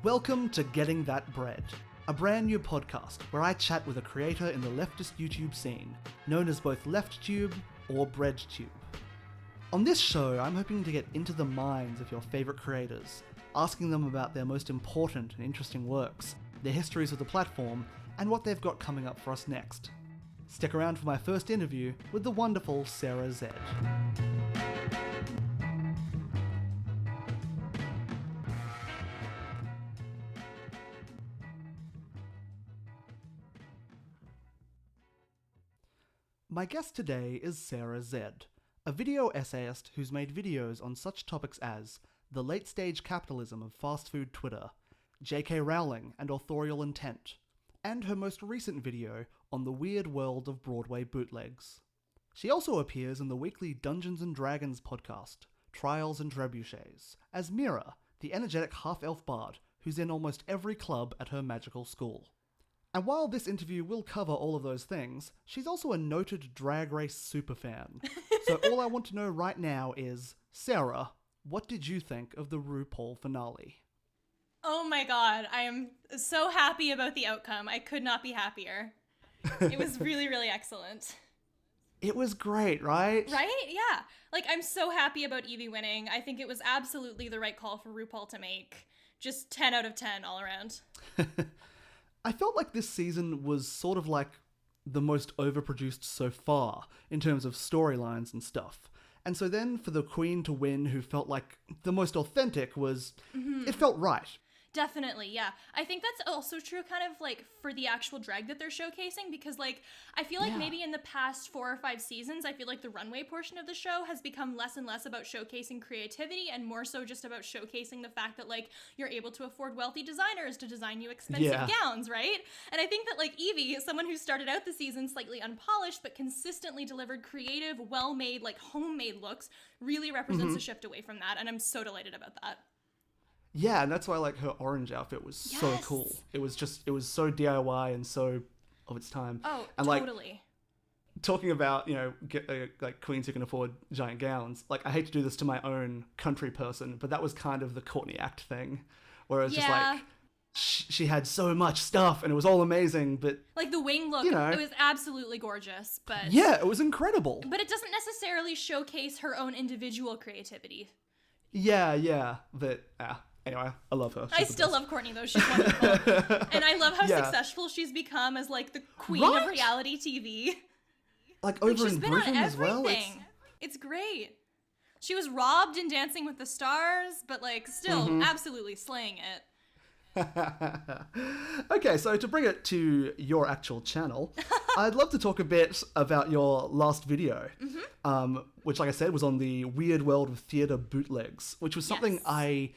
Welcome to Getting That Bread, a brand new podcast where I chat with a creator in the leftist YouTube scene, known as both LeftTube or BreadTube. On this show, I'm hoping to get into the minds of your favourite creators, asking them about their most important and interesting works, their histories of the platform, and what they've got coming up for us next. Stick around for my first interview with the wonderful Sarah Zed. My guest today is Sarah Zed, a video essayist who's made videos on such topics as the late-stage capitalism of fast food Twitter, J.K. Rowling and authorial intent, and her most recent video on the weird world of Broadway bootlegs. She also appears in the weekly Dungeons & Dragons podcast, Trials and Trebuchets, as Mira, the energetic half-elf bard who's in almost every club at her magical school. And while this interview will cover all of those things, she's also a noted Drag Race superfan. So all I want to know right now is, Sarah, what did you think of the RuPaul finale? Oh my god, I am so happy about the outcome. I could not be happier. It was really, really excellent. It was great, right? Right? Yeah. Like, I'm so happy about Evie winning. I think it was absolutely the right call for RuPaul to make. Just 10 out of 10 all around. I felt like this season was sort of like the most overproduced so far in terms of storylines and stuff. And so then for the queen to win, who felt like the most authentic, was... It felt right. Definitely, yeah. I think that's also true kind of like for the actual drag that they're showcasing, because like I feel like maybe in the past 4 or 5 seasons, I feel like the runway portion of the show has become less and less about showcasing creativity and more so just about showcasing the fact that like you're able to afford wealthy designers to design you expensive gowns, right? And I think that like Evie, someone who started out the season slightly unpolished but consistently delivered creative, well-made, like homemade looks, really represents a shift away from that, and I'm so delighted about that. Yeah, and that's why like her orange outfit was so cool. It was so DIY and so of its time. Oh, and, totally. Like, talking about, you know, like queens who can afford giant gowns, like I hate to do this to my own country person, but that was kind of the Courtney Act thing, where it was just like, she had so much stuff and it was all amazing, but... Like the wing look, you know, it was absolutely gorgeous, but... Yeah, it was incredible. But it doesn't necessarily showcase her own individual creativity. Yeah, but... Anyway, I love her. I still love Courtney, though. She's wonderful. And I love how successful she's become as, like, the queen of reality TV. Like, over in Britain as well. It's great. She was robbed in Dancing with the Stars, but, like, still absolutely slaying it. Okay, so to bring it to your actual channel, I'd love to talk a bit about your last video, which, like I said, was on the weird world of theatre bootlegs, which was something I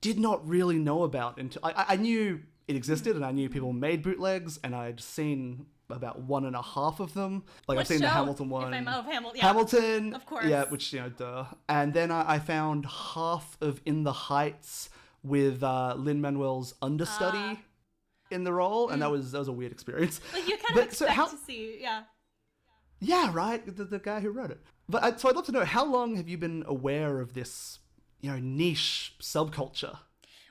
did not really know about until I knew it existed, and I knew people made bootlegs, and I'd seen about 1.5 of them. Like, I've seen the Hamilton one. Hamilton, of course. Yeah, which, you know, duh. And then I found half of In the Heights with Lin-Manuel's understudy in the role, and that was a weird experience. Like, you kind of expect to see, Yeah, right? The guy who wrote it. But so I'd love to know, how long have you been aware of this, you know, niche subculture?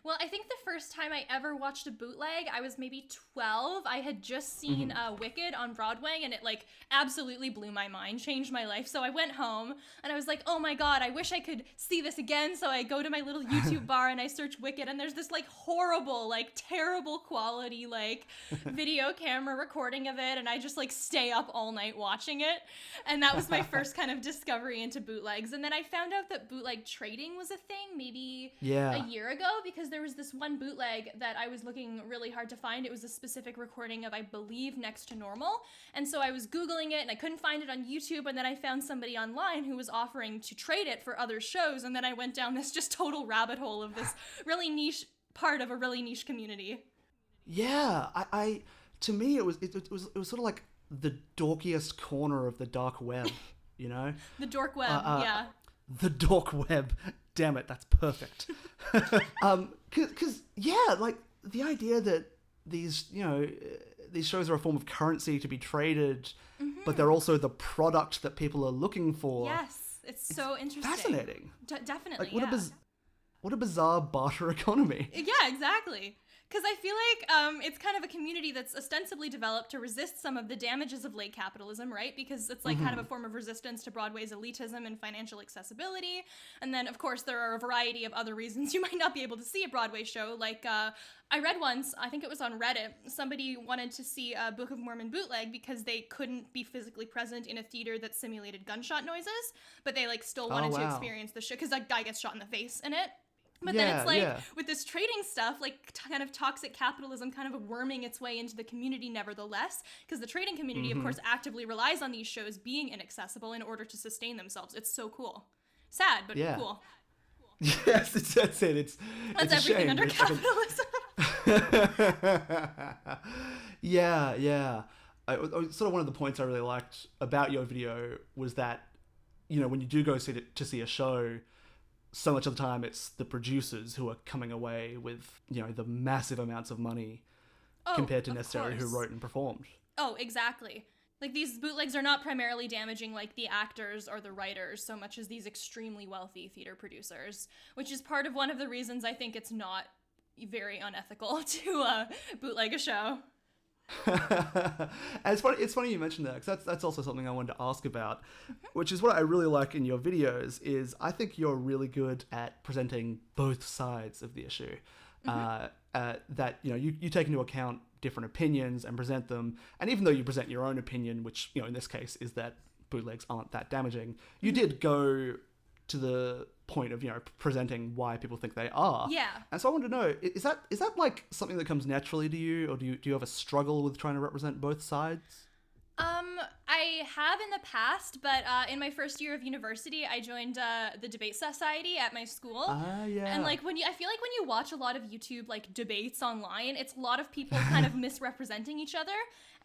Well, I think the first time I ever watched a bootleg, I was maybe 12. I had just seen Wicked on Broadway, and it, like, absolutely blew my mind, changed my life. So I went home, and I was like, oh my god, I wish I could see this again. So I go to my little YouTube bar, and I search Wicked, and there's this, like, horrible, like, terrible quality, like, video camera recording of it, and I just, like, stay up all night watching it. And that was my first kind of discovery into bootlegs. And then I found out that bootleg trading was a thing maybe a year ago, because there was this one bootleg that I was looking really hard to find. It was a specific recording of, I believe, Next to Normal. And so I was Googling it and I couldn't find it on YouTube. And then I found somebody online who was offering to trade it for other shows. And then I went down this just total rabbit hole of this really niche part of a really niche community. Yeah, I to me, it was sort of like the dorkiest corner of the dark web, you know? The dork web, yeah. The dork web. Damn it, that's perfect. Because, yeah, like, the idea that these, you know, these shows are a form of currency to be traded, but they're also the product that people are looking for. Yes, it's so interesting. Fascinating. Definitely, like, What a bizarre barter economy. Yeah, exactly. Because I feel like it's kind of a community that's ostensibly developed to resist some of the damages of late capitalism, right? Because it's like kind of a form of resistance to Broadway's elitism and financial accessibility. And then, of course, there are a variety of other reasons you might not be able to see a Broadway show. Like, I read once, I think it was on Reddit, somebody wanted to see a Book of Mormon bootleg because they couldn't be physically present in a theater that simulated gunshot noises, but they like still wanted to experience the show because that guy gets shot in the face in it. But then it's like, with this trading stuff, like kind of toxic capitalism kind of worming its way into the community nevertheless, because the trading community, of course, actively relies on these shows being inaccessible in order to sustain themselves. It's so cool. Sad, but cool. Yes, that's it. That's everything under capitalism. Yeah. Sort of one of the points I really liked about your video was that, you know, when you do go to see a show, so much of the time it's the producers who are coming away with, you know, the massive amounts of money compared to necessarily who wrote and performed. Oh, exactly. Like, these bootlegs are not primarily damaging, like, the actors or the writers so much as these extremally wealthy theater producers, which is part of one of the reasons I think it's not very unethical to bootleg a show. And it's funny you mentioned that, because that's also something I wanted to ask about, which is what I really like in your videos is I think you're really good at presenting both sides of the issue. That, you know, you take into account different opinions and present them, and even though you present your own opinion, which, you know, in this case is that bootlegs aren't that damaging, you did go to the point of, you know, presenting why people think they are. Yeah. And so I want to know, is that like something that comes naturally to you, or do you have a struggle with trying to represent both sides? I have in the past, but in my first year of university, I joined the debate society at my school. Yeah. And like I feel like when you watch a lot of YouTube like debates online, it's a lot of people kind of misrepresenting each other.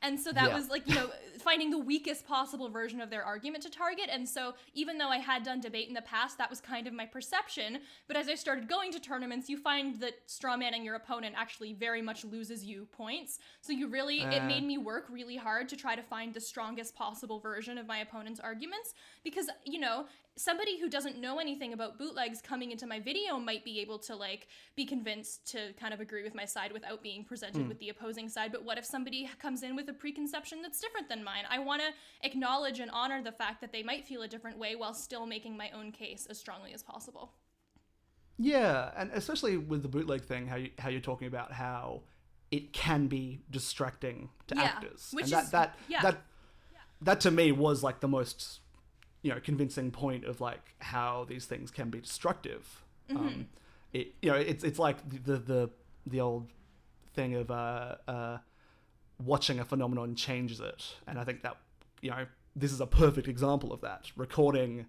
And so that was like, you know, finding the weakest possible version of their argument to target. And so even though I had done debate in the past, that was kind of my perception. But as I started going to tournaments, you find that strawmanning your opponent actually very much loses you points. So you really, it made me work really hard to try to find the strongest possible version of my opponent's arguments. Because, you know, somebody who doesn't know anything about bootlegs coming into my video might be able to like be convinced to kind of agree with my side without being presented with the opposing side. But what if somebody comes in with a preconception that's different than mine? I want to acknowledge and honor the fact that they might feel a different way while still making my own case as strongly as possible. Yeah, and especially with the bootleg thing, how you're talking about how it can be distracting to actors, which and is that to me was like the most, you know, convincing point of like how these things can be destructive. It's like the old thing of watching a phenomenon changes it, and I think that, you know, this is a perfect example of that. Recording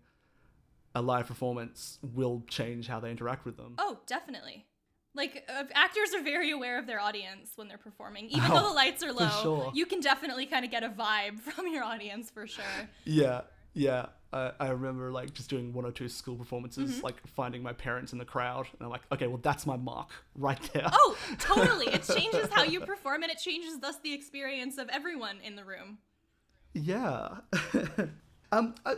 a live performance will change how they interact with them. Oh, definitely. Like, actors are very aware of their audience when they're performing. Even though the lights are low, you can definitely kind of get a vibe from your audience for sure. Yeah. I remember like just doing one or two school performances, like finding my parents in the crowd, and I'm like, okay, well, that's my mark right there. Oh, totally. It changes how you perform, and it changes thus the experience of everyone in the room. Yeah.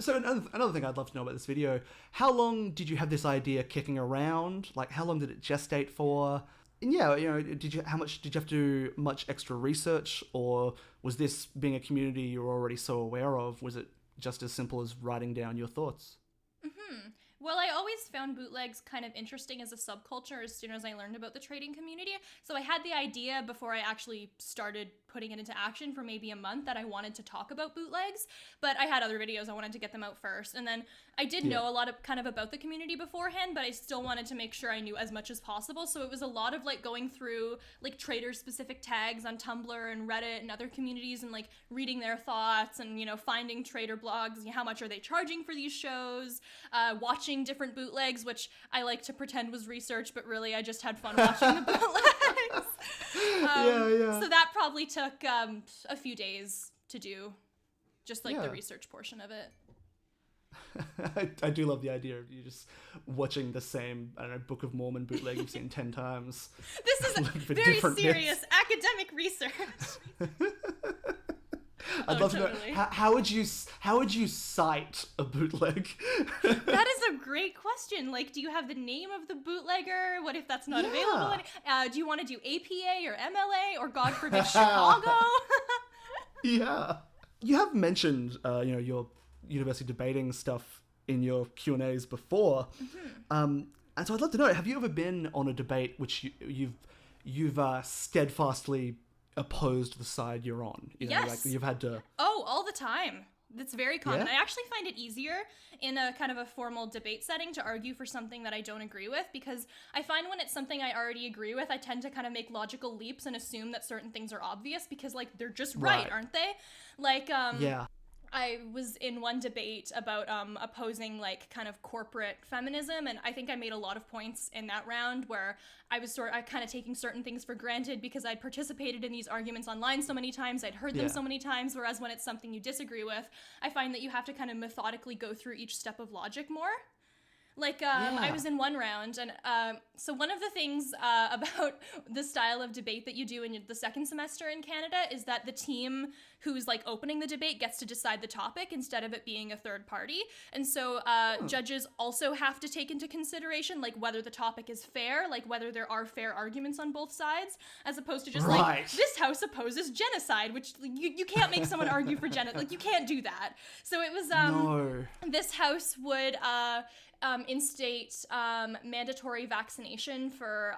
So another thing I'd love to know about this video, how long did you have this idea kicking around? Like, how long did it gestate for? And yeah, you know, how much did you have to do much extra research, or was this, being a community you were already so aware of, was it just as simple as writing down your thoughts? Well, I always found bootlegs kind of interesting as a subculture as soon as I learned about the trading community. So I had the idea before I actually started putting it into action for maybe a month that I wanted to talk about bootlegs, but I had other videos. I wanted to get them out first. And then I did know a lot of kind of about the community beforehand, but I still wanted to make sure I knew as much as possible. So it was a lot of like going through like trader specific tags on Tumblr and Reddit and other communities and like reading their thoughts and, you know, finding trader blogs. How much are they charging for these shows? Watching different bootlegs, which I like to pretend was research, but really I just had fun watching the bootlegs. So that probably took a few days to do, just like the research portion of it. I do love the idea of you just watching the same, I don't know, Book of Mormon bootleg you've seen 10 times. This is very serious academic research. I'd love to know, how would you cite a bootleg? That is a great question. Like, do you have the name of the bootlegger? What if that's not available? Do you want to do APA or MLA or, God forbid, Chicago? Yeah. You have mentioned, your university debating stuff in your Q&As before. And so I'd love to know, have you ever been on a debate which you've steadfastly opposed the side you're on? Yes. Like you've had to... Oh, all the time. That's very common. Yeah? I actually find it easier in a kind of a formal debate setting to argue for something that I don't agree with, because I find when it's something I already agree with, I tend to kind of make logical leaps and assume that certain things are obvious because, like, they're just right. Aren't they? Like, yeah. I was in one debate about opposing like kind of corporate feminism, and I think I made a lot of points in that round where I was kind of taking certain things for granted because I'd participated in these arguments online so many times, I'd heard them so many times, whereas when it's something you disagree with, I find that you have to kind of methodically go through each step of logic more. Like, I was in one round, and so one of the things about the style of debate that you do in the second semester in Canada is that the team who's, like, opening the debate gets to decide the topic instead of it being a third party. And so judges also have to take into consideration, like, whether the topic is fair, like, whether there are fair arguments on both sides, as opposed to just, like, this house opposes genocide, which you can't make someone argue for genocide. Like, you can't do that. So it was, this house would... instate mandatory vaccination for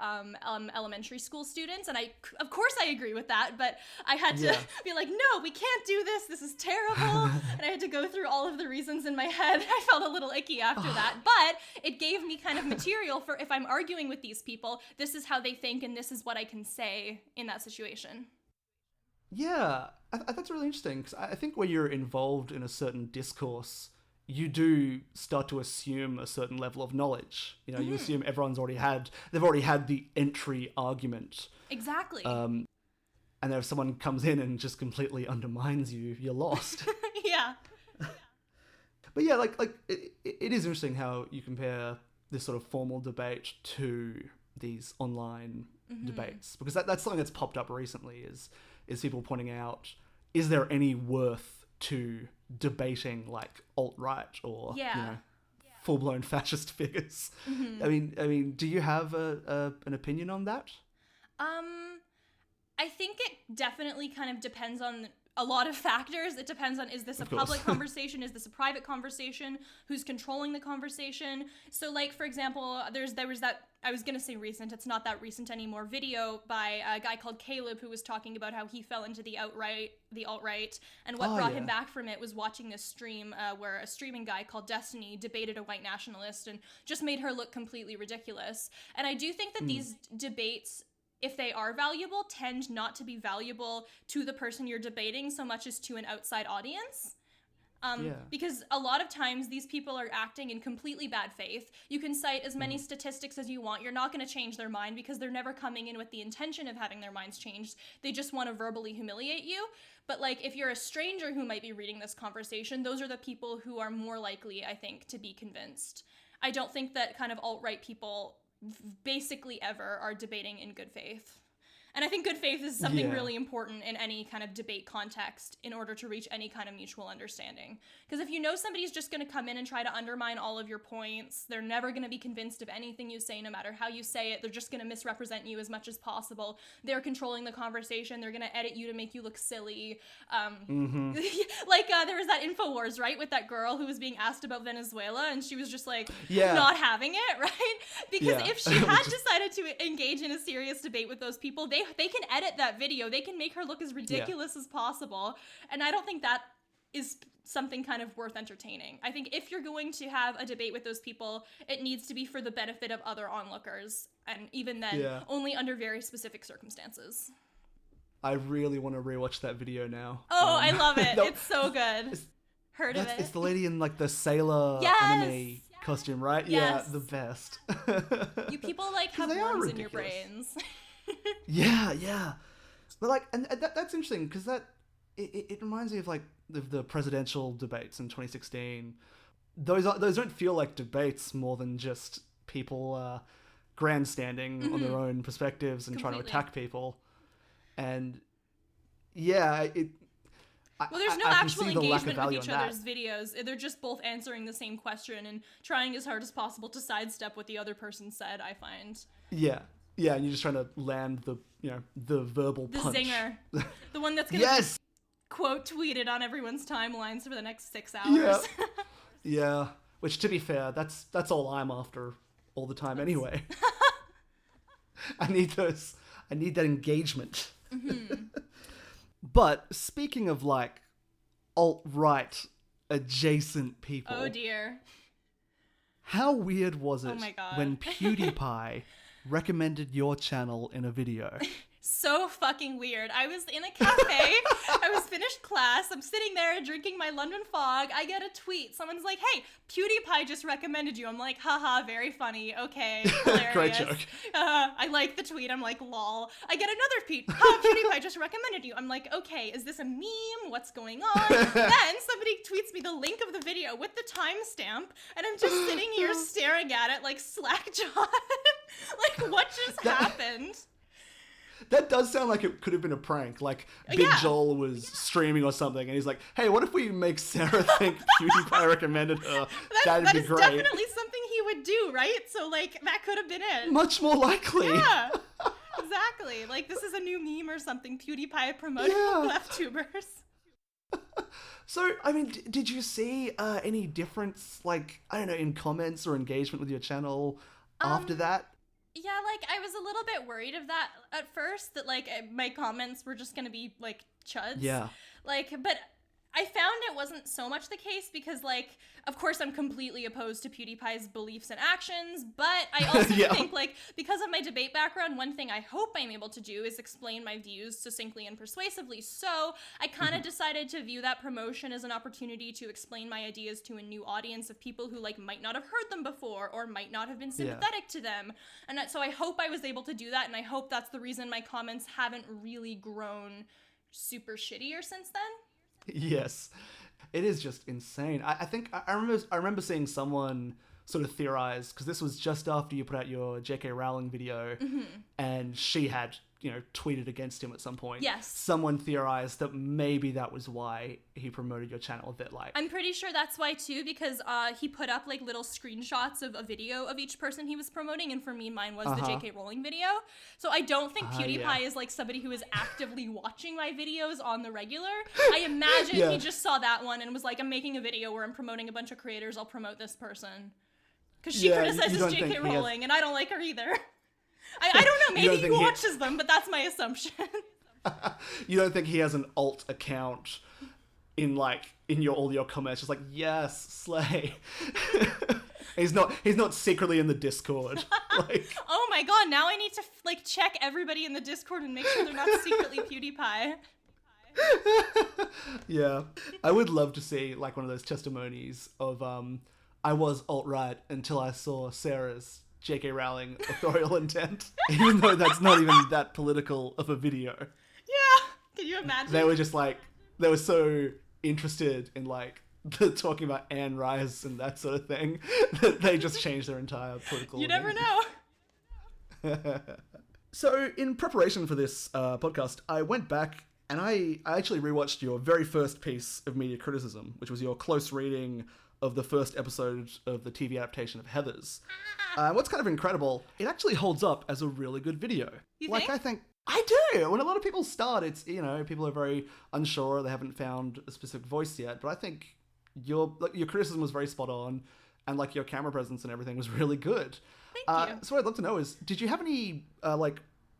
elementary school students, and of course I agree with that, but I had to be like, no, we can't do this is terrible, and I had to go through all of the reasons in my head. I felt a little icky after that, but it gave me kind of material for if I'm arguing with these people, this is how they think and this is what I can say in that situation. Yeah, that's really interesting, because I think when you're involved in a certain discourse, you do start to assume a certain level of knowledge. You assume they've already had the entry argument. Exactly. And then if someone comes in and just completely undermines you, you're lost. Yeah. But yeah, like it is interesting how you compare this sort of formal debate to these online debates, because that's something that's popped up recently is people pointing out, is there any worth to debating like alt-right or full-blown fascist figures? I mean, do you have an opinion on that? I think it definitely kind of depends on a lot of factors. It depends on, is this a public conversation? Is this a private conversation? Who's controlling the conversation? So, like, for example, there was that, I was going to say recent, it's not that recent anymore, video by a guy called Caleb who was talking about how he fell into the alt-right, and what brought him back from it was watching this stream where a streaming guy called Destiny debated a white nationalist and just made her look completely ridiculous. And I do think that these debates, if they are valuable, tend not to be valuable to the person you're debating so much as to an outside audience. Because a lot of times these people are acting in completely bad faith. You can cite as many statistics as you want. You're not going to change their mind because they're never coming in with the intention of having their minds changed. They just want to verbally humiliate you. But, like, if you're a stranger who might be reading this conversation, those are the people who are more likely, I think, to be convinced. I don't think that kind of alt-right people basically ever are debating in good faith. And I think good faith is something really important in any kind of debate context in order to reach any kind of mutual understanding. Because if you know somebody's just going to come in and try to undermine all of your points, they're never going to be convinced of anything you say, no matter how you say it. They're just going to misrepresent you as much as possible. They're controlling the conversation. They're going to edit you to make you look silly. Like, there was that InfoWars, right, with that girl who was being asked about Venezuela, and she was just, like, not having it, right? Because if she had decided to engage in a serious debate with those people, they can edit that video. They can make her look as ridiculous as possible. And I don't think that is something kind of worth entertaining. I think if you're going to have a debate with those people, it needs to be for the benefit of other onlookers. And even then, only under very specific circumstances. I really want to rewatch that video now. Oh, I love it. It's so good. Heard of it. It's the lady in, like, the sailor anime costume, right? Yes. Yeah, the best. You people, like, have worms in your brains. Yeah. But, like, and that's interesting, because it reminds me of, like, the presidential debates in 2016. Those don't feel like debates more than just people grandstanding on their own perspectives and trying to attack people. And Well, there's no I can actual see the lack of engagement value with in each that. other's videos. They're just both answering the same question and trying as hard as possible to sidestep what the other person said, I find. Yeah. Yeah, and you're just trying to land the, the verbal The punch. zinger. The one that's going to Yes! be quote tweeted on everyone's timelines for the next 6 hours. Yeah. Yeah. Which, to be fair, that's all I'm after all the time anyway. I need that engagement. Mm-hmm. But speaking of like alt-right adjacent people, Oh dear. how weird was it Oh my God. when PewDiePie recommended your channel in a video? So fucking weird. I was in a cafe. I was finished class. I'm sitting there drinking my London Fog. I get a tweet. Someone's like, "Hey, PewDiePie just recommended you." I'm like, "Haha, very funny. Okay, hilarious." Great joke. I like the tweet. I'm like, "Lol." I get another tweet. PewDiePie just recommended you. I'm like, "Okay, is this a meme? What's going on?" Then somebody tweets me the link of the video with the timestamp, and I'm just sitting here staring at it like slack-jawed. Like, what just happened? That does sound like it could have been a prank. Like, Big Yeah. Joel was streaming or something, and he's like, "Hey, what if we make Sarah think PewDiePie recommended her? That'd That be is great." definitely something he would do, right? So, like, that could have been it. Much more likely. Yeah, exactly. Like, this is a new meme or something. PewDiePie promoting Yeah. left tubers. So, I mean, did you see any difference, like, I don't know, in comments or engagement with your channel after that? Yeah, like, I was a little bit worried of that at first, that, like, my comments were just gonna be, like, chuds. Yeah. Like, but I found it wasn't so much the case because, like, of course I'm completely opposed to PewDiePie's beliefs and actions, but I also Yeah. think, like, because of my debate background, one thing I hope I'm able to do is explain my views succinctly and persuasively. So I kind of decided to view that promotion as an opportunity to explain my ideas to a new audience of people who, like, might not have heard them before or might not have been sympathetic to them. And so I hope I was able to do that, and I hope that's the reason my comments haven't really grown super shittier since then. Yes, it is just insane. I think I remember seeing someone sort of theorize, because this was just after you put out your J.K. Rowling video, and she had tweeted against him at some point. Yes. Someone theorized that maybe that was why he promoted your channel a bit. Like, I'm pretty sure that's why too, because he put up like little screenshots of a video of each person he was promoting, and for me mine was the J.K. Rowling video. So I don't think PewDiePie is like somebody who is actively watching my videos on the regular. I imagine he just saw that one and was like, "I'm making a video where I'm promoting a bunch of creators, I'll promote this person." Because she criticizes J.K. Rowling and I don't like her either. I don't know, maybe he watches them, but that's my assumption. You don't think he has an alt account in all your comments, just like, "Yes, slay." He's not secretly in the Discord. Like, Oh my god, now I need to like check everybody in the Discord and make sure they're not secretly PewDiePie. yeah, I would love to see like one of those testimonies of I was alt-right until I saw Sarah's J.K. Rowling authorial intent, even though that's not even that political of a video. Yeah, can you imagine? They were just like, they were so interested in like talking about Anne Rice and that sort of thing that they just changed their entire political. You never know. So in preparation for this podcast, I went back and I actually rewatched your very first piece of media criticism, which was your close reading of the first episode of the TV adaptation of Heathers. What's kind of incredible, it actually holds up as a really good video. You like, think? I think I do. When a lot of people start, it's, people are very unsure, they haven't found a specific voice yet, but I think your criticism was very spot on, and like your camera presence and everything was really good. Thank you. So what I'd love to know is, did you have any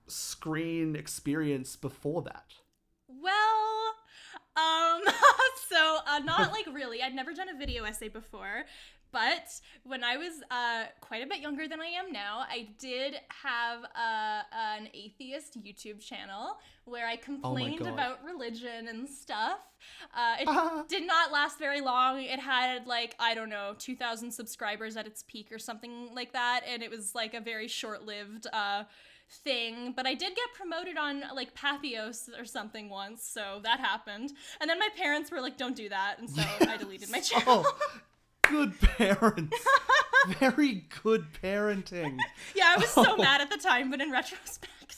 screen experience before that? Well, so not like really. I'd never done a video essay before, but when I was quite a bit younger than I am now, I did have an atheist YouTube channel where I complained about religion and stuff. It did not last very long. It had 2,000 subscribers at its peak or something like that, and it was like a very short-lived thing, but I did get promoted on like Pathos or something once, so that happened. And then my parents were like, "Don't do that," and so I deleted my channel. Good parents. Very good parenting. Yeah, I was so mad at the time, but in retrospect.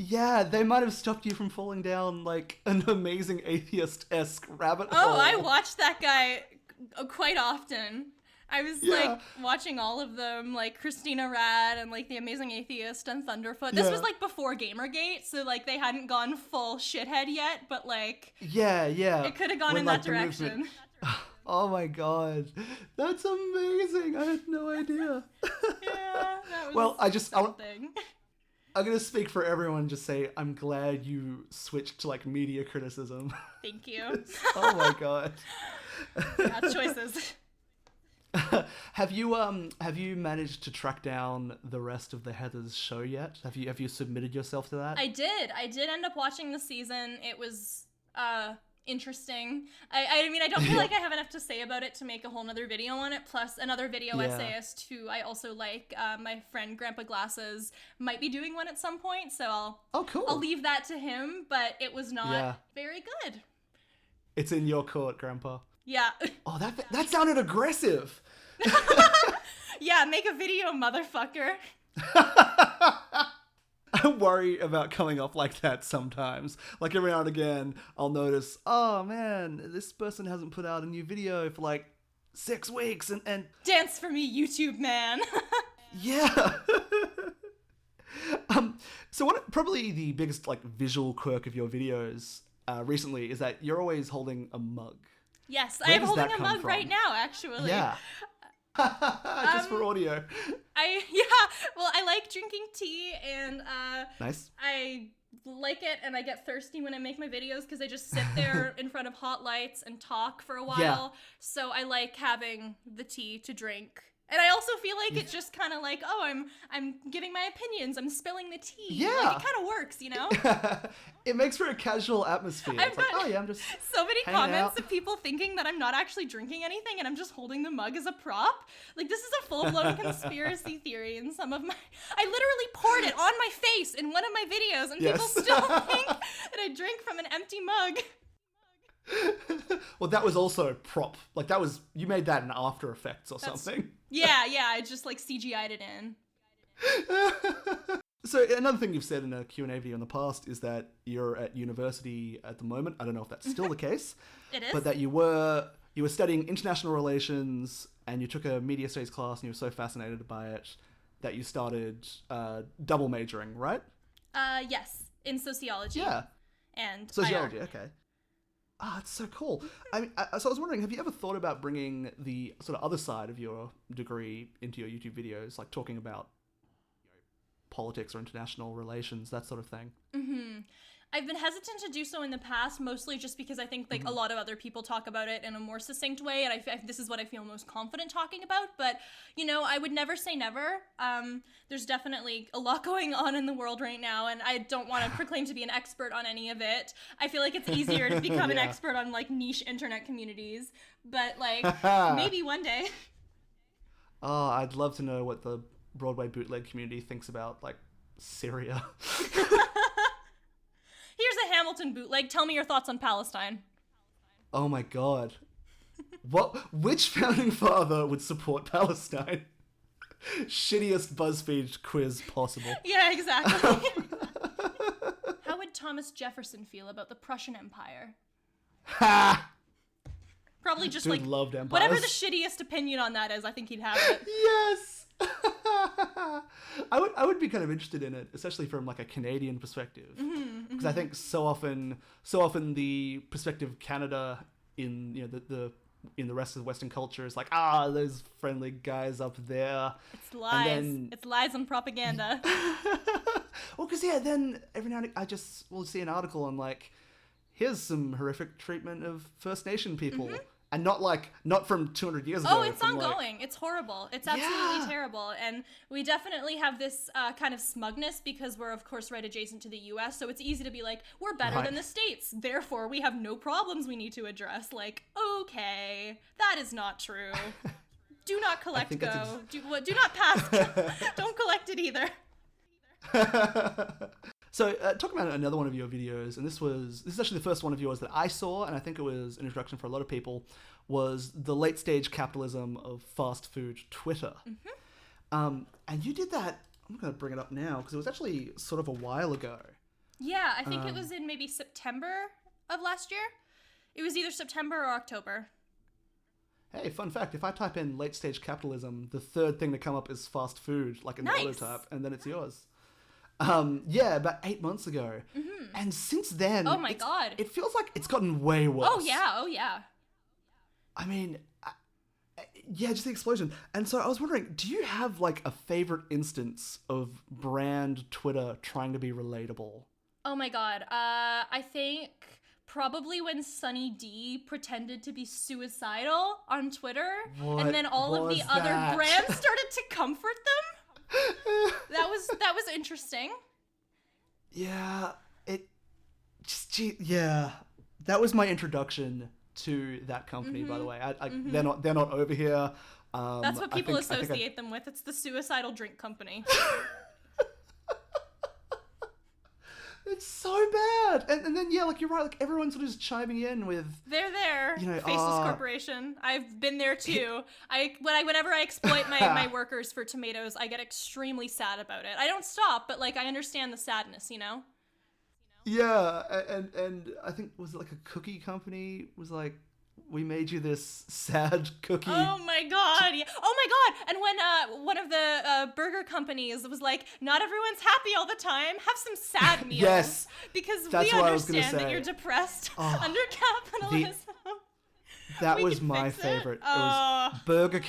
Yeah, they might have stopped you from falling down like an amazing atheist-esque rabbit hole. Oh, I watched that guy quite often. I was like watching all of them, like Christina Rad and like The Amazing Atheist and Thunderfoot. This was like before Gamergate, so like they hadn't gone full shithead yet, but like it could have gone in that direction. Oh my god, that's amazing! I had no idea. Yeah, that was well, something. I'm gonna speak for everyone and just say I'm glad you switched to like media criticism. Thank you. Oh my god. Yeah, choices. Have you managed to track down the rest of the Heathers show yet? Have you submitted yourself to that? I did end up watching the season. It was interesting. I mean, I don't feel like I have enough to say about it to make a whole nother video on it, plus another video essayist who I also like, my friend Grandpa Glasses, might be doing one at some point, so I'll leave that to him, but it was not very good. It's in your court, Grandpa. Yeah. Oh, that sounded aggressive. Yeah, make a video, motherfucker. I worry about coming off like that sometimes. Like every now and again, I'll notice, oh man, this person hasn't put out a new video for like 6 weeks and dance for me, YouTube man. Yeah. So probably the biggest like visual quirk of your videos recently is that you're always holding a mug. Yes, I'm holding a mug right now, actually. Yeah. Just for audio. Well, I like drinking tea, and nice. I like it, and I get thirsty when I make my videos because I just sit there in front of hot lights and talk for a while. Yeah. So I like having the tea to drink. And I also feel like it's just kind of like, oh, I'm giving my opinions. I'm spilling the tea. Yeah. Like, it kind of works, you know? It makes for a casual atmosphere. I've got I'm just so many comments out. of people thinking that I'm not actually drinking anything and I'm just holding the mug as a prop. Like, this is a full-blown conspiracy theory in some of my... I literally poured it on my face in one of my videos, and people still think that I drink from an empty mug. Well, that was also a prop. Like, you made that in After Effects or something. Yeah, I just like CGI'd it in. So another thing you've said in a Q&A video in the past is that you're at university at the moment. I don't know if that's still the case. It is. But that you were studying international relations and you took a media studies class and you were so fascinated by it that you started double majoring, right? Yes, in sociology. Yeah. And sociology, IR. okay. Ah, it's so cool. I mean, so I was wondering, have you ever thought about bringing the sort of other side of your degree into your YouTube videos, like talking about politics or international relations, that sort of thing? Mm-hmm. I've been hesitant to do so in the past, mostly just because I think like a lot of other people talk about it in a more succinct way, and this is what I feel most confident talking about. But, you know, I would never say never. There's definitely a lot going on in the world right now, and I don't want to proclaim to be an expert on any of it. I feel like it's easier to become an expert on like niche internet communities, but like maybe one day. Oh, I'd love to know what the Broadway bootleg community thinks about like Syria. Here's a Hamilton bootleg. Tell me your thoughts on Palestine. Oh my god. Which founding father would support Palestine? Shittiest BuzzFeed quiz possible. Yeah, exactly. How would Thomas Jefferson feel about the Prussian Empire? Ha! Probably just Dude like loved empires. Whatever the shittiest opinion on that is, I think he'd have it. Yes. I would be kind of interested in it, especially from like a Canadian perspective, because I think so often the perspective of Canada in the in the rest of the Western culture is like, those friendly guys up there. It's lies. It's lies and propaganda. Well, because then every now and again we'll see an article on like, here's some horrific treatment of First Nation people. And not from 200 years ago. Oh, it's ongoing. It's horrible. It's absolutely terrible. And we definitely have this kind of smugness because we're, of course, right adjacent to the U.S. So it's easy to be like, we're better than the States. Therefore, we have no problems we need to address. Like, okay, that is not true. Do not collect Go. Do not pass. Don't collect it either. So, talking about another one of your videos, and this is actually the first one of yours that I saw, and I think it was an introduction for a lot of people, was the late stage capitalism of fast food Twitter. And you did that, I'm going to bring it up now, because it was actually sort of a while ago. Yeah, I think it was in maybe September of last year. It was either September or October. Hey, fun fact, if I type in late stage capitalism, the third thing to come up is fast food, like in the auto type, and then it's yours. Yeah, about 8 months ago. Mm-hmm. And since then... Oh my god. It feels like it's gotten way worse. Oh yeah. I mean, yeah, just the explosion. And so I was wondering, do you have like a favorite instance of brand Twitter trying to be relatable? Oh my god. I think probably when Sunny D pretended to be suicidal on Twitter, What and then all of the was other that? brands started to comfort them. That was interesting. Yeah, yeah. That was my introduction to that company, by the way. They're not over here. That's what people associate them with. It's the suicidal drink company. It's so bad. And then, yeah, like, you're right. Like, everyone's sort of just chiming in with... They're there. You know, Faceless Corporation. I've been there, too. Whenever I exploit my workers for tomatoes, I get extremely sad about it. I don't stop, but, like, I understand the sadness, you know? Yeah, and I think, was it like a cookie company was like, we made you this sad cookie. Oh my god! Yeah. Oh my god! And when one of the burger companies was like, "Not everyone's happy all the time. Have some sad meals." Yes, because that's we what I was gonna understand that say. you're depressed under capitalism. That We was can my fix it. favorite. It was Burger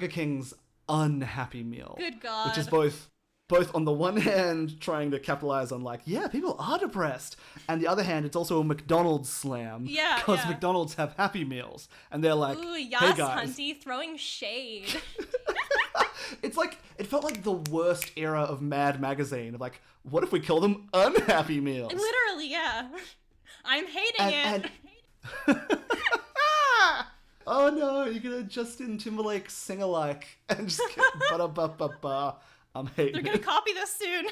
King's unhappy meal. Good God. Which is both on the one hand trying to capitalize on like, yeah, people are depressed, and the other hand it's also a McDonald's slam. Yeah, because yeah. McDonald's have happy meals, and they're like, Ooh, hey Yas guys. Hunty throwing shade. It's like, it felt like the worst era of Mad Magazine of like, what if we call them unhappy meals? Literally, yeah. I'm hating it. Oh no, you're gonna Justin Timberlake sing alike and just ba-da-ba-ba-ba. I'm hating They're it. gonna copy this soon.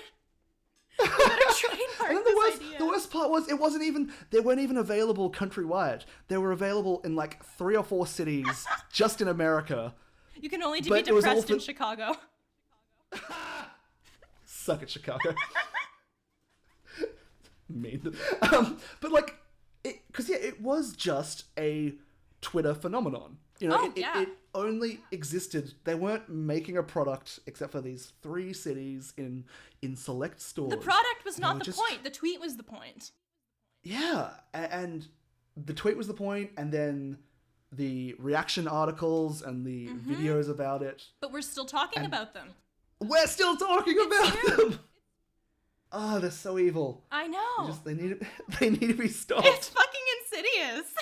You better trademark And then this idea. the worst part was they weren't even available countrywide. They were available in like 3 or 4 cities just in America. You can only be But it was depressed in also- Chicago. Suck it, Chicago. Mean. But like, it was just a Twitter phenomenon. You know, Oh, yeah. it only existed. They weren't making a product except for these 3 cities in select stores. The product was not were the just- point. The tweet was the point. Yeah, and the tweet was the point, and then the reaction articles and the videos about it. But we're still talking about them. We're still talking about them. Oh, they're so evil. I know. They need to be stopped. It's fucking insidious.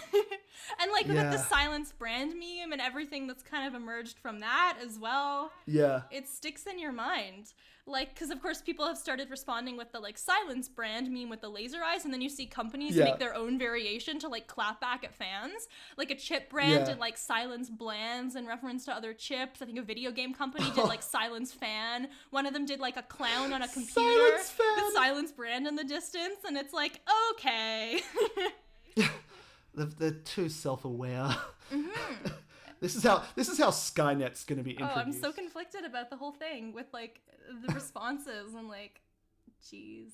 And like with the Yeah. silence brand meme and everything that's kind of emerged from that as well, Yeah. it sticks in your mind. Like, because of course people have started responding with the like silence brand meme with the laser eyes, and then you see companies Yeah. make their own variation to like clap back at fans. Like a chip brand Yeah. did like silence blands in reference to other chips. I think a video game company did like silence fan. One of them did like a clown on a computer Silence fan. with silence brand in the distance, and it's like, okay. They're too self-aware. This is how Skynet's going to be introduced. Oh, I'm so conflicted about the whole thing with like the responses and like, jeez.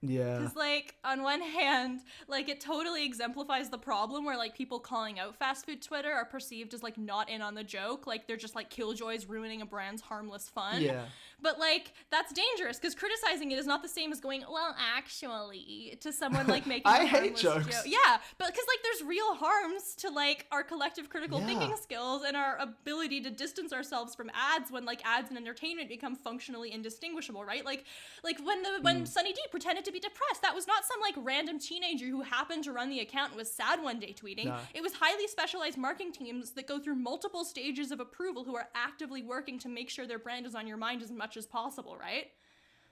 Yeah. Because like on one hand, like it totally exemplifies the problem where like people calling out fast food Twitter are perceived as like not in on the joke, like they're just like killjoys ruining a brand's harmless fun. Yeah. But like that's dangerous because criticizing it is not the same as going, well, actually, to someone like making. I a hate harmless jokes. joke. Yeah, but because like there's real harms to like our collective critical Yeah. thinking skills and our ability to distance ourselves from ads when like ads and entertainment become functionally indistinguishable, right? Like when Sunny D pretended to be depressed, that was not some like random teenager who happened to run the account and was sad one day tweeting. No. It was highly specialized marketing teams that go through multiple stages of approval who are actively working to make sure their brand is on your mind as much as possible, right?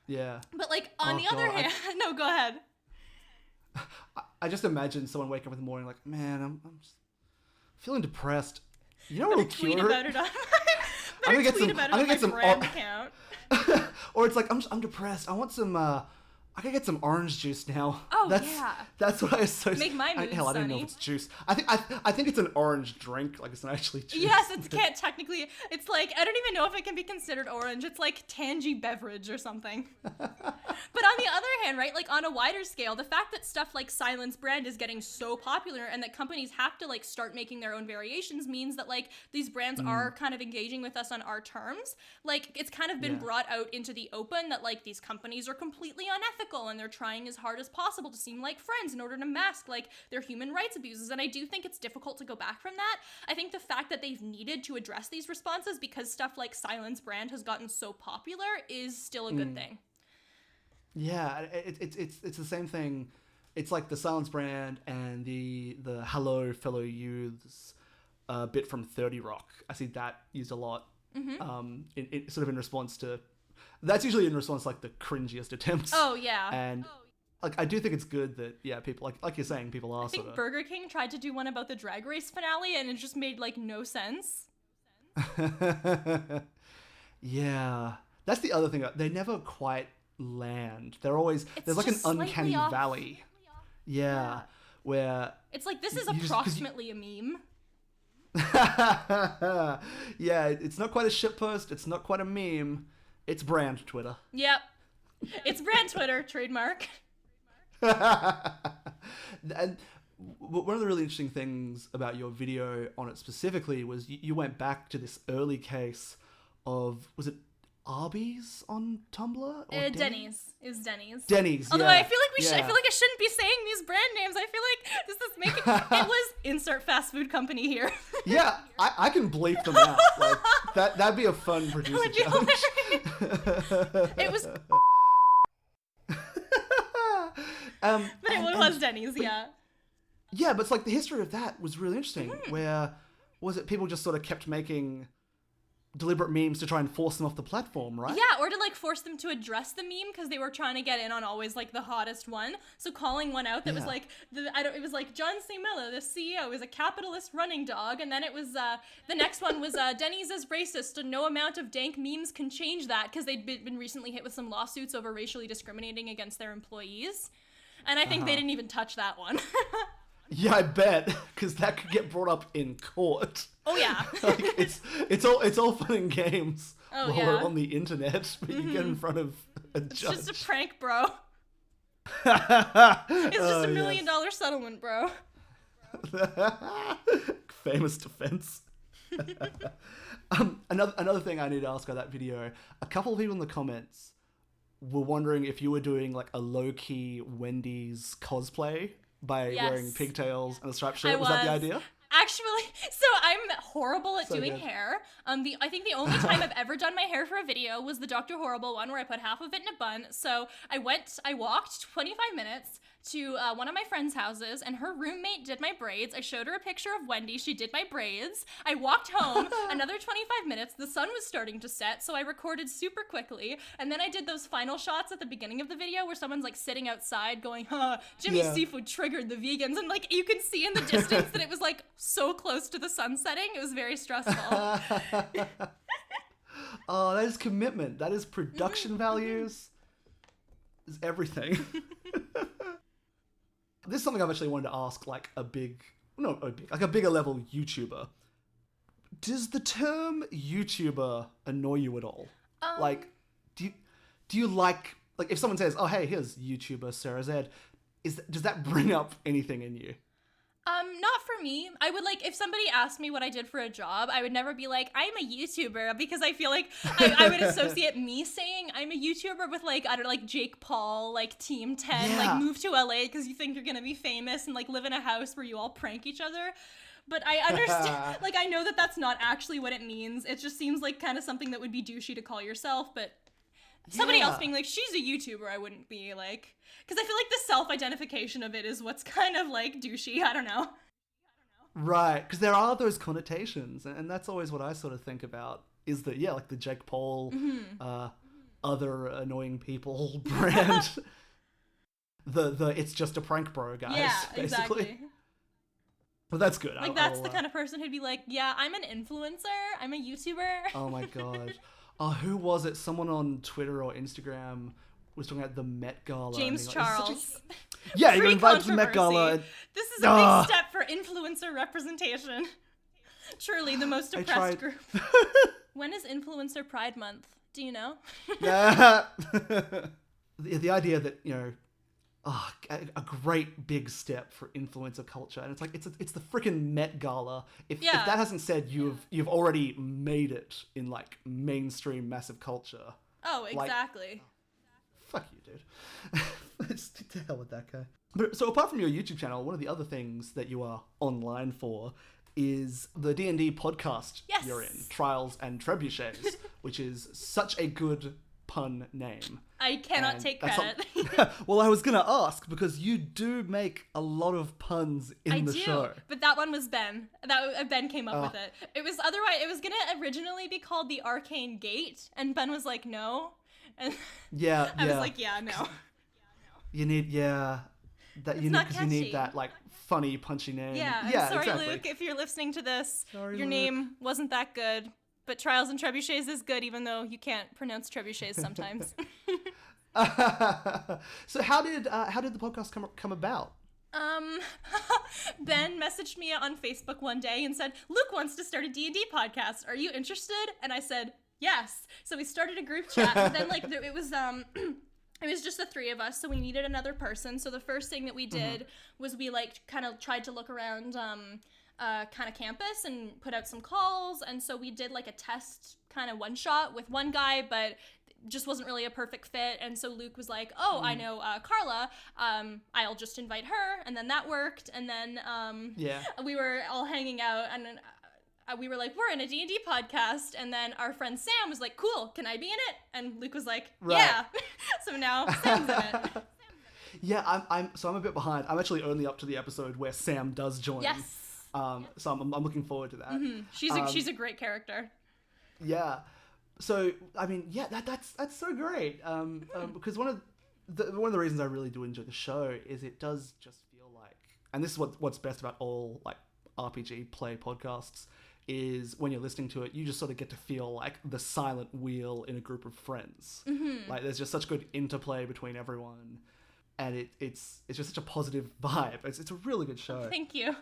Yeah. But like on Oh, the other God, hand, no, go ahead. I just imagine someone waking up in the morning like, man, I'm just feeling depressed. You know what'll Tweet cure about it? it on I'm gonna get tweet some- about it I'm on gonna get my some brand au- account. Or it's like, I'm depressed. I want some I could get some orange juice now. Oh, that's, yeah. That's what I associate. Make my mood Hell, I don't know sunny. if it's juice. I think it's an orange drink. Like, it's not actually juice. Yes, it can't technically. It's like, I don't even know if it can be considered orange. It's like tangy beverage or something. But on the other hand, right, like on a wider scale, the fact that stuff like Silence brand is getting so popular and that companies have to like start making their own variations means that like these brands are kind of engaging with us on our terms. Like, it's kind of been brought out into the open that like these companies are completely unethical and they're trying as hard as possible to seem like friends in order to mask like their human rights abuses. And I do think it's difficult to go back from that. I think the fact that they've needed to address these responses because stuff like Silence brand has gotten so popular is still a good thing. Yeah, it's the same thing. It's like the Silence brand and the Hello Fellow Youths bit from 30 Rock. I see that used a lot. In sort of in response to, that's usually in response to like the cringiest attempts. Oh yeah. And like, I do think it's good that people like you're saying, people are I think Burger King tried to do one about the Drag Race finale and it just made like no sense. Yeah, that's the other thing. They never quite land. They're always there's like an uncanny valley. Yeah, where it's like, this is approximately a meme. Yeah, it's not quite a shitpost. It's not quite a meme. It's brand Twitter. Yep. It's brand Twitter, trademark. And one of the really interesting things about your video on it specifically was you went back to this early case of, was it Arby's on Tumblr? Or Denny's. It was Denny's. Denny's, Although yeah. I feel like I feel like I shouldn't be saying these brand names. I feel like this is making it was insert fast food company here. Yeah, I can bleep them out. Like that'd be a fun producer challenge. It was but it was Denny's, yeah. Yeah, but it's like the history of that was really interesting. Where was it? People just sort of kept making deliberate memes to try and force them off the platform, right? Yeah, or to like force them to address the meme because they were trying to get in on always like the hottest one. So calling one out that was like it was like John C. Miller, the CEO, is a capitalist running dog, and then it was the next one was Denny's is racist and no amount of dank memes can change that, because they'd been recently hit with some lawsuits over racially discriminating against their employees, and I think they didn't even touch that one. Yeah, I bet, because that could get brought up in court. Oh yeah. Like, it's all fun and games while yeah. we're on the internet, but you get in front of a judge. It's just a prank, bro. It's just $1 million settlement, bro. Famous defense. Another thing I need to ask about that video, a couple of people in the comments were wondering if you were doing like a low-key Wendy's cosplay by wearing pigtails and a striped shirt. Was that the idea? Actually, so I'm horrible at doing good. hair. I think the only time I've ever done my hair for a video was the Dr. Horrible one where I put half of it in a bun. So I walked 25 minutes to one of my friend's houses, and her roommate did my braids. I showed her a picture of Wendy. She did my braids. I walked home, another 25 minutes. The sun was starting to set, so I recorded super quickly. And then I did those final shots at the beginning of the video where someone's like sitting outside going, Jimmy Seafood triggered the vegans. And like you can see in the distance that it was like so close to the sun setting. It was very stressful. Oh, that is commitment. That is production values. Is everything. This is something I've actually wanted to ask, like a bigger level YouTuber. Does the term YouTuber annoy you at all? Like, do you like if someone says, "Oh, hey, here's YouTuber Sarah Zed," does that bring up anything in you? Not for me. I would if somebody asked me what I did for a job, I would never be like, I'm a YouTuber, because I feel like I would associate me saying I'm a YouTuber with Jake Paul, Team 10, move to LA because you think you're gonna be famous and live in a house where you all prank each other. But I understand, I know that that's not actually what it means. It just seems like kind of something that would be douchey to call yourself, but somebody else being she's a YouTuber, I wouldn't be because I feel like the self-identification of it is what's kind of douchey. I don't know. Right, because there are those connotations, and that's always what I sort of think about, is that, the Jake Paul, other annoying people brand, the it's just a prank bro guys, basically. Exactly. But that's good. That's the kind of person who'd be like, yeah, I'm an influencer, I'm a YouTuber. Oh my god. Who was it? Someone on Twitter or Instagram was talking about the Met Gala. James and being like, Charles. Yeah, he got Free invited to the Met Gala. controversy. This is a big step for influencer representation. Truly the most oppressed group. When is Influencer Pride Month? Do you know? Yeah. The idea that, you know, a great big step for influencer culture, and it's like it's the freaking Met Gala. If that hasn't said you've already made it in like mainstream massive culture. Oh, exactly. Fuck you, dude. Just to hell with that guy. But so apart from your YouTube channel, one of the other things that you are online for is the D&D podcast you're in, Trials and Trebuchets, which is such a good pun name. I cannot take credit. Well, I was going to ask, because you do make a lot of puns in the show. But that one was Ben. Ben came up with it. It was going to originally be called the Arcane Gate, and Ben was like, no. And I was like, yeah, no. You need, you need that like funny, punchy name. Yeah, I'm sorry, exactly. Luke, if you're listening to this, your name wasn't that good, but Trials and Trebuchets is good, even though you can't pronounce trebuchets sometimes. So how did the podcast come about? Ben messaged me on Facebook one day and said, Luke wants to start a D&D podcast. Are you interested? And I said, yes. So we started a group chat, but then like it was just the three of us, so we needed another person. So the first thing that we did was we like kind of tried to look around kind of campus and put out some calls. And so we did like a test kind of one shot with one guy, but just wasn't really a perfect fit. And so Luke was like, oh, I know Carla, I'll just invite her. And then that worked. And then we were all hanging out, and we were like, we're in a D&D podcast. And then our friend Sam was like, cool, can I be in it? And Luke was like, yeah. So now Sam's in it. Yeah, I'm a bit behind. I'm actually only up to the episode where Sam does join. Yes. So I'm looking forward to that. Mm-hmm. She's a great character. Yeah. So I mean, yeah, that's so great. Because one of the reasons I really do enjoy the show is it does just feel like, and this is what's best about all like RPG play podcasts, is when you're listening to it, you just sort of get to feel like the silent wheel in a group of friends. Mm-hmm. Like there's just such good interplay between everyone, and it's just such a positive vibe. It's a really good show. Thank you.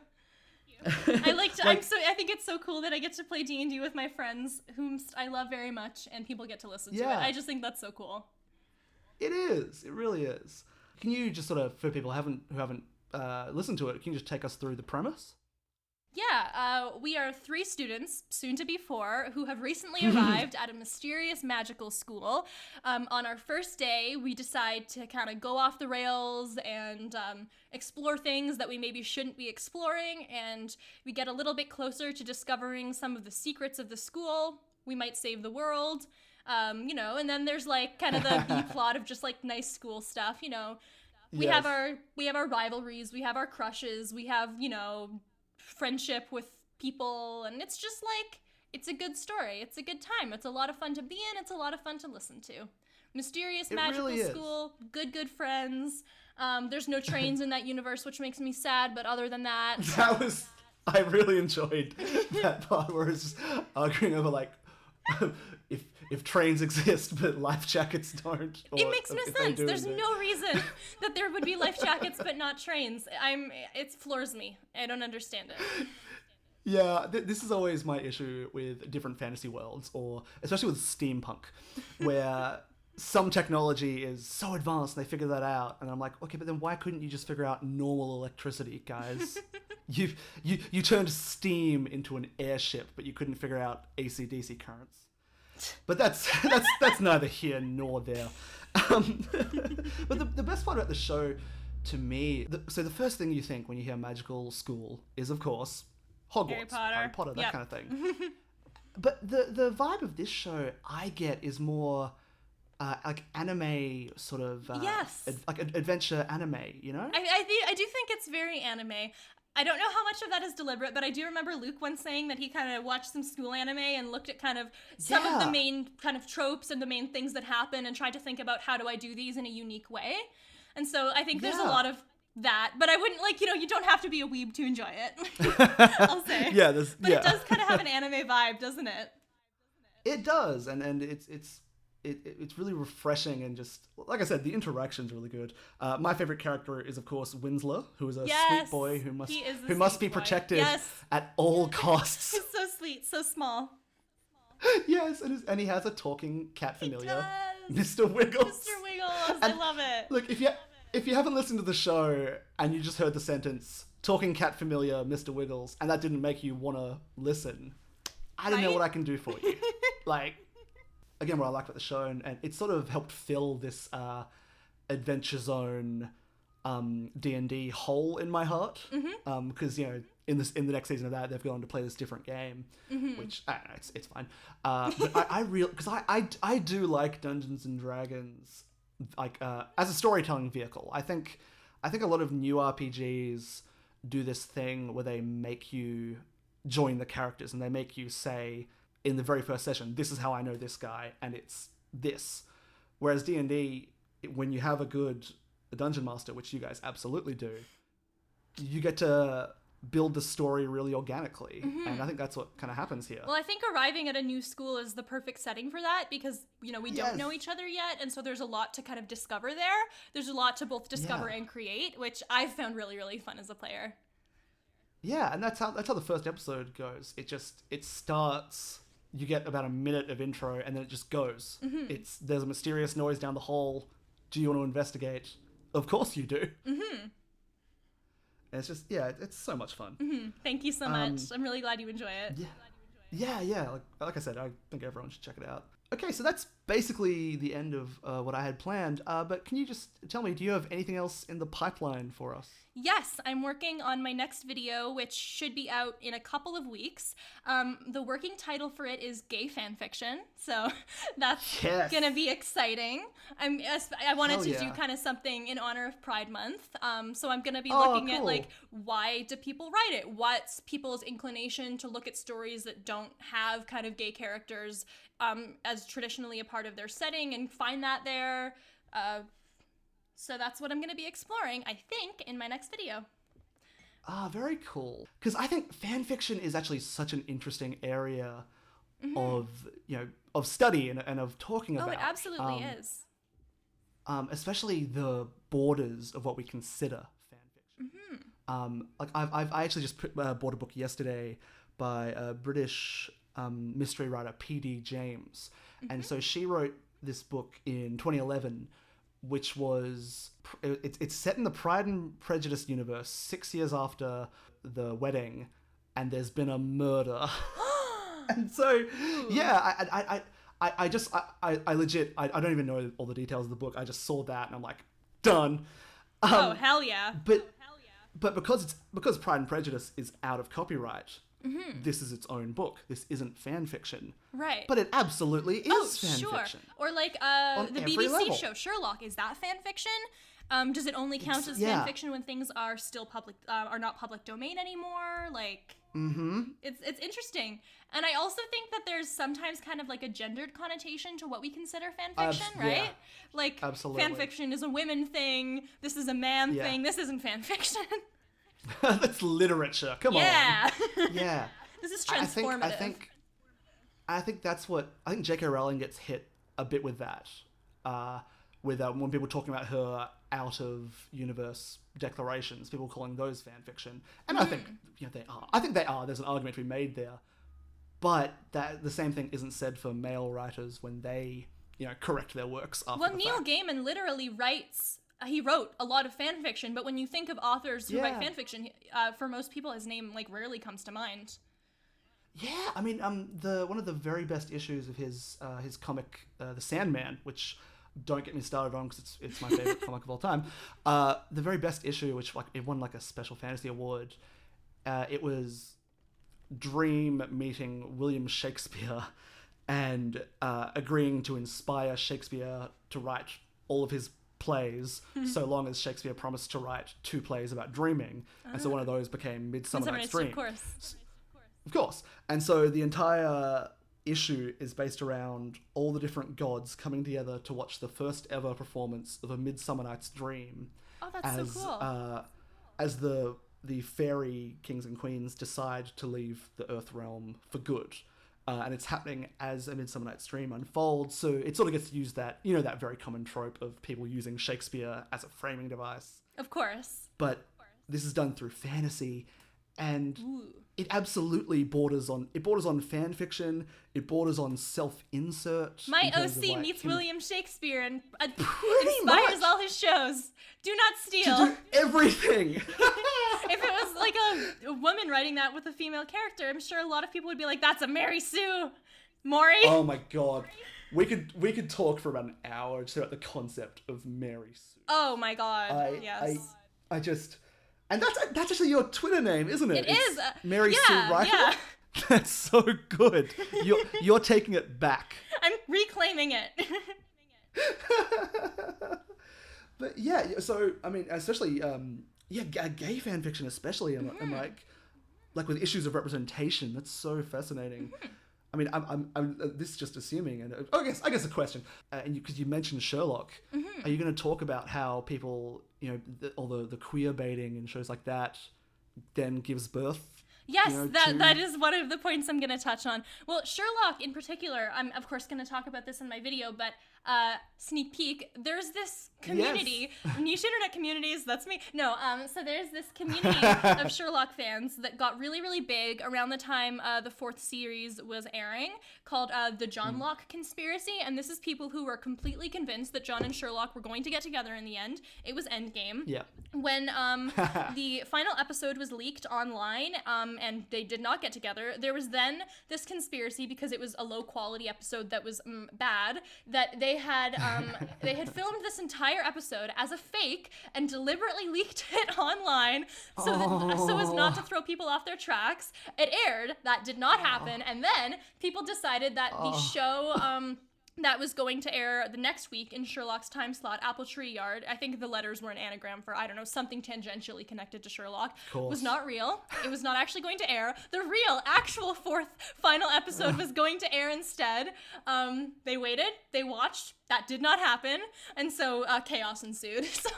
I think it's so cool that I get to play D&D with my friends, whom I love very much, and people get to listen to it. I just think that's so cool. It is. It really is. Can you just sort of, for people who haven't listened to it, can you just take us through the premise? Yeah, we are 3 students, soon to be 4, who have recently arrived at a mysterious magical school. On our first day, we decide to kind of go off the rails and explore things that we maybe shouldn't be exploring, and we get a little bit closer to discovering some of the secrets of the school. We might save the world, and then there's like kind of the B-plot of just like nice school stuff, We have our rivalries, we have our crushes, we have, friendship with people, and it's just like, it's a good story, it's a good time, it's a lot of fun to be in, it's a lot of fun to listen to. Mysterious magical really school, good friends. There's no trains in that universe, which makes me sad, but other than that, I really enjoyed that part where it's just arguing over like if trains exist but life jackets don't. It makes no sense. There's no reason that there would be life jackets but not trains. It floors me. I don't understand it. Yeah, this is always my issue with different fantasy worlds, or especially with steampunk, where some technology is so advanced and they figure that out, and I'm like, okay, but then why couldn't you just figure out normal electricity, guys? You turned steam into an airship, but you couldn't figure out AC/DC currents. But that's neither here nor there. But the best part about the show, to me, so the first thing you think when you hear magical school is, of course, Hogwarts, Harry Potter, that kind of thing. But the vibe of this show I get is more like anime sort of, like adventure anime, I do think it's very anime. I don't know how much of that is deliberate, but I do remember Luke once saying that he kind of watched some school anime and looked at kind of some of the main kind of tropes and the main things that happen and tried to think about how do I do these in a unique way. And so I think there's a lot of that, but I wouldn't you don't have to be a weeb to enjoy it. I'll say. But it does kind of have an anime vibe, doesn't it? It does, and it's really refreshing, and just like I said, the interaction's really good. My favorite character is of course Winsler, who is a sweet boy who must be protected at all costs. He's so sweet, so small. Yes, and he has a talking cat familiar, Mr. Wiggles. Mr. Wiggles, I love it. Look, if you haven't listened to the show and you just heard the sentence "talking cat familiar, Mr. Wiggles," and that didn't make you want to listen, I don't know what I can do for you. Like, again, what I like about the show, and it sort of helped fill this Adventure Zone D&D hole in my heart, because in the next season of that they've gone to play this different game, which I don't know, it's fine. But I do like Dungeons and Dragons, like as a storytelling vehicle. I think a lot of new RPGs do this thing where they make you join the characters, and they make you say in the very first session, this is how I know this guy, and it's this. Whereas D&D, when you have a good dungeon master, which you guys absolutely do, you get to build the story really organically, and I think that's what kind of happens here. Well, I think arriving at a new school is the perfect setting for that, because we don't know each other yet, and so there's a lot to kind of discover there. There's a lot to both discover and create, which I've found really, really fun as a player. Yeah, and that's how the first episode goes. It starts. You get about a minute of intro, and then it just goes. There's a mysterious noise down the hall. Do you want to investigate? Of course you do. And it's just, it's so much fun. Thank you so much. I'm really glad you enjoy it. Yeah. Like I said, I think everyone should check it out. Okay, so that's basically the end of what I had planned. But can you just tell me, do you have anything else in the pipeline for us? Yes, I'm working on my next video, which should be out in a couple of weeks. The working title for it is Gay Fanfiction, so that's gonna be exciting. I wanted to do kind of something in honor of Pride Month, so I'm gonna be looking at, like, why do people write it? What's people's inclination to look at stories that don't have kind of gay characters as traditionally a part of their setting, and find that there. So that's what I'm going to be exploring, I think, in my next video. Very cool. Because I think fanfiction is actually such an interesting area of study and of talking about. Oh, it absolutely is. Especially the borders of what we consider fanfiction. I actually just bought a book yesterday by a British mystery writer, P.D. James, and so she wrote this book in 2011. Which was, it's set in the Pride and Prejudice universe 6 years after the wedding, and there's been a murder. And so, I legit, I don't even know all the details of the book. I just saw that and I'm like, done. Oh, hell yeah. But because Pride and Prejudice is out of copyright, this is its own book. This isn't fan fiction. Right. But it absolutely is fan fiction. Or like the BBC show Sherlock, is that fan fiction? Does it only count as fan fiction when things are still are not public domain anymore? Like, it's interesting. And I also think that there's sometimes kind of like a gendered connotation to what we consider fan fiction, right? Yeah. Like, absolutely. Fan fiction is a women thing. This is a man thing. This isn't fan fiction. That's literature. Come on. Yeah. This is transformative. I think that's what I think J.K. Rowling gets hit a bit with that. When people talking about her out of universe declarations, people calling those fan fiction, and I think they are. I think they are. There's an argument to be made there, but that the same thing isn't said for male writers when they correct their works after. Well, Neil Gaiman literally writes. He wrote a lot of fan fiction, but when you think of authors who write fan fiction, for most people, his name rarely comes to mind. Yeah, I mean, one of the very best issues of his comic, The Sandman, which don't get me started on because it's my favorite comic of all time. The very best issue, which it won a special fantasy award. It was Dream meeting William Shakespeare and agreeing to inspire Shakespeare to write all of his plays, so long as Shakespeare promised to write 2 plays about dreaming, and so one of those became Midsummer Night's Dream. Of course. And so the entire issue is based around all the different gods coming together to watch the first ever performance of A Midsummer Night's Dream. Oh, that's so cool. As the fairy kings and queens decide to leave the Earth realm for good. and it's happening as A Midsummer Night's Dream unfolds. So it sort of gets to use that, you know, that very common trope of people using Shakespeare as a framing device. Of course. But this is done through fantasy, and Ooh. it absolutely borders on fan fiction. It borders on self-insert. My in terms OC of, like, meets him William Shakespeare and Pretty inspires much. all his shows. Do not steal. to do everything. If it was like a woman writing that with a female character, I'm sure a lot of people would be like, "That's a Mary Sue, Maury." Oh my god, we could talk for about an hour just about the concept of Mary Sue. Oh my god. Yes. I just, and that's actually your Twitter name, isn't it? It is. Mary yeah, Sue Ryder. yeah. That's so good. You're taking it back. I'm reclaiming it. But yeah, so I mean, especially gay fan fiction, especially, and like with issues of representation. That's so fascinating. I mean, I'm this is just assuming, and I guess a question, and because you mentioned Sherlock, are you going to talk about how people, you know, all the queer baiting and shows like that, then gives birth? Yes, You know, that is one of the points I'm going to touch on. Well, Sherlock in particular, I'm of course going to talk about this in my video, but sneak peek, there's this community, niche internet communities, that's me. No, so there's this community of Sherlock fans that got really, really big around the time the 4th series was airing, called the John Locke Conspiracy, and this is people who were completely convinced that John and Sherlock were going to get together in the end. It was Endgame. Yeah. When the final episode was leaked online, and they did not get together, there was then this conspiracy, because it was a low quality episode that was bad, that they had filmed this entire episode as a fake and deliberately leaked it online so as not to throw people off their tracks. It aired, that did not happen, and then people decided that the show that was going to air the next week in Sherlock's time slot, Apple Tree Yard, I think the letters were an anagram for, I don't know, something tangentially connected to Sherlock, was not real. It was not actually going to air. The real, actual 4th final episode was going to air instead. They waited, they watched, that did not happen, and so chaos ensued. So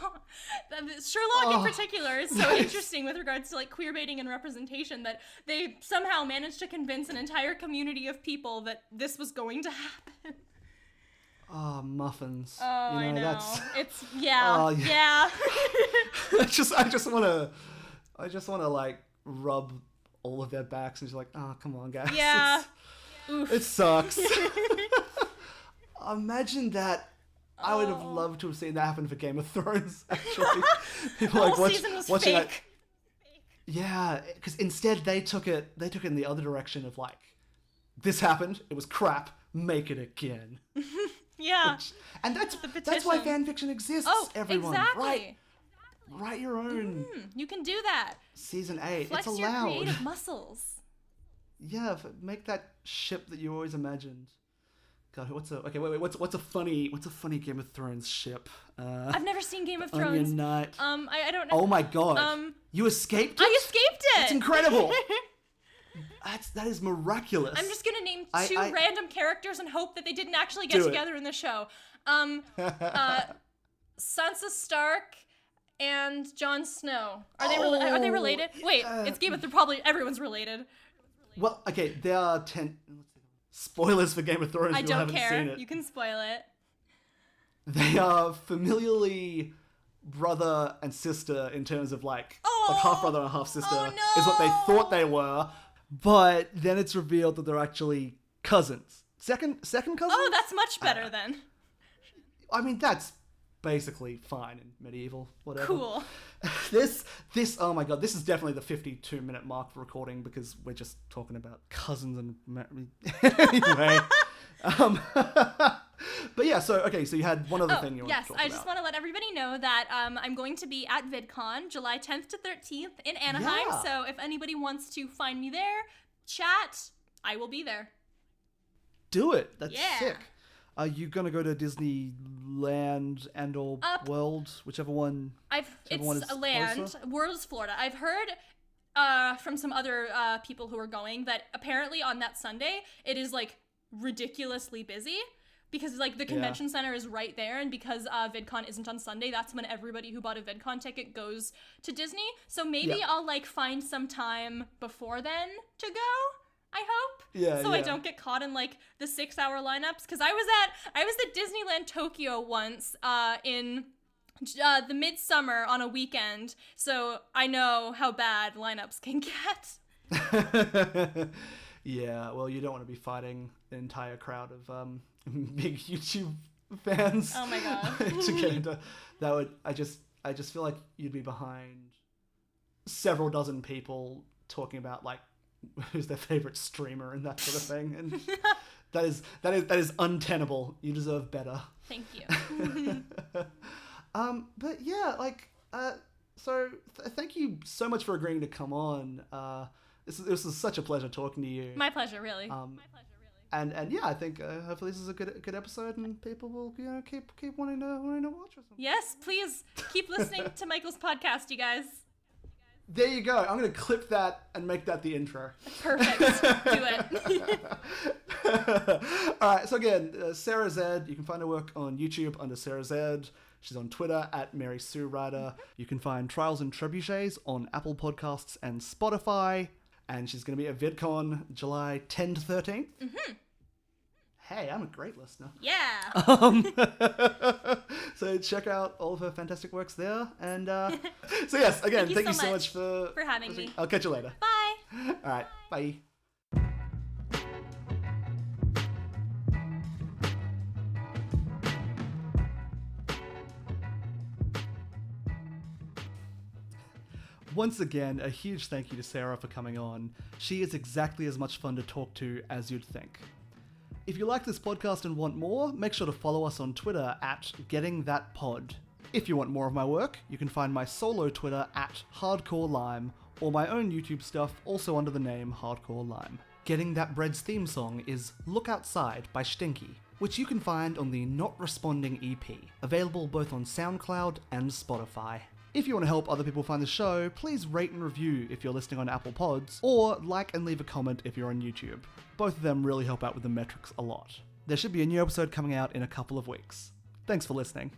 Sherlock in particular is so interesting with regards to like queer baiting and representation, that they somehow managed to convince an entire community of people that this was going to happen. Oh, muffins. Oh, I know. That's... It's, Oh, yeah. I just want to like rub all of their backs and just like, oh, come on, guys. Yeah. It sucks. Imagine that. I would have loved to have seen that happen for Game of Thrones, actually. People The like whole season was watching fake. that. Yeah, because instead they took it in the other direction of like, this happened, it was crap, make it again. Yeah. And that's why fan fiction exists, Oh, everyone. exactly. Write your own. You can do that. Season 8. Flex it's your allowed. creative muscles. Yeah, make that ship that you always imagined. God, what's a funny Game of Thrones ship? I've never seen Game of Thrones. Onion Knight. I don't know. Oh my god. You escaped it? I escaped it. That's incredible. That is miraculous. I'm just gonna name two I- random characters and hope that they didn't actually get Do it. together in the show. Sansa Stark and Jon Snow. Are they related? Wait, it's Game of Thrones. Probably everyone's related. Well, okay, there are 10 spoilers for Game of Thrones. I if you don't haven't care. seen it. You can spoil it. They are familiarly brother and sister in terms of like half brother and half sister Oh, is what they no. thought they were, but then it's revealed that they're actually cousins. Second cousins? Oh, that's much better then. I mean, that's basically fine in medieval, whatever. Cool. This, oh my god, this is definitely the 52-minute mark for recording because we're just talking about cousins and anyway. But yeah, so you had one other thing you wanted to talk about. I just want to let everybody know that I'm going to be at VidCon July 10th to 13th in Anaheim. Yeah. So if anybody wants to find me there, chat, I will be there. Do it. That's Yeah. sick. Are you gonna go to Disneyland and or World, whichever one? Whichever one It's is a land. closer? World's Florida. I've heard from some other people who are going that apparently on that Sunday it is like ridiculously busy because like the convention center is right there, and because VidCon isn't on Sunday, that's when everybody who bought a VidCon ticket goes to Disney. So maybe I'll like find some time before then to go. I hope. Yeah, so I yeah. don't get caught in like the 6-hour lineups. Because I was at Disneyland Tokyo once in the midsummer on a weekend. So I know how bad lineups can get. Yeah, well, you don't want to be fighting an entire crowd of big YouTube fans. Oh my god. To get into that would I just feel like you'd be behind several dozen people talking about like who's their favorite streamer and that sort of thing, and that is untenable. You deserve better. Thank you. But yeah, like thank you so much for agreeing to come on. This is such a pleasure talking to you. My pleasure, really. And yeah, I think hopefully this is a good episode, and people will keep wanting to watch or something. Yes, please keep listening to Michael's podcast, you guys. There you go. I'm gonna clip that and make that the intro. Perfect. Do it. All right. So again, Sarah Zed. You can find her work on YouTube under Sarah Zed. She's on Twitter at Mary Sue Ryder. You can find Trials and Trebuchets on Apple Podcasts and Spotify. And she's going to be at VidCon July 10 to 13th. Mm-hmm. Hey, I'm a great listener. Yeah. So check out all of her fantastic works there. And so yes, again, thank you so much for having me. I'll catch you later. Bye. All right, bye. Once again, a huge thank you to Sarah for coming on. She is exactly as much fun to talk to as you'd think. If you like this podcast and want more, make sure to follow us on Twitter at GettingThatPod. If you want more of my work, you can find my solo Twitter at HardcoreLime, or my own YouTube stuff also under the name Hardcore Lime. Getting That Bread's theme song is Look Outside by Stinky, which you can find on the Not Responding EP, available both on SoundCloud and Spotify. If you want to help other people find the show, please rate and review if you're listening on Apple Pods, or like and leave a comment if you're on YouTube. Both of them really help out with the metrics a lot. There should be a new episode coming out in a couple of weeks. Thanks for listening.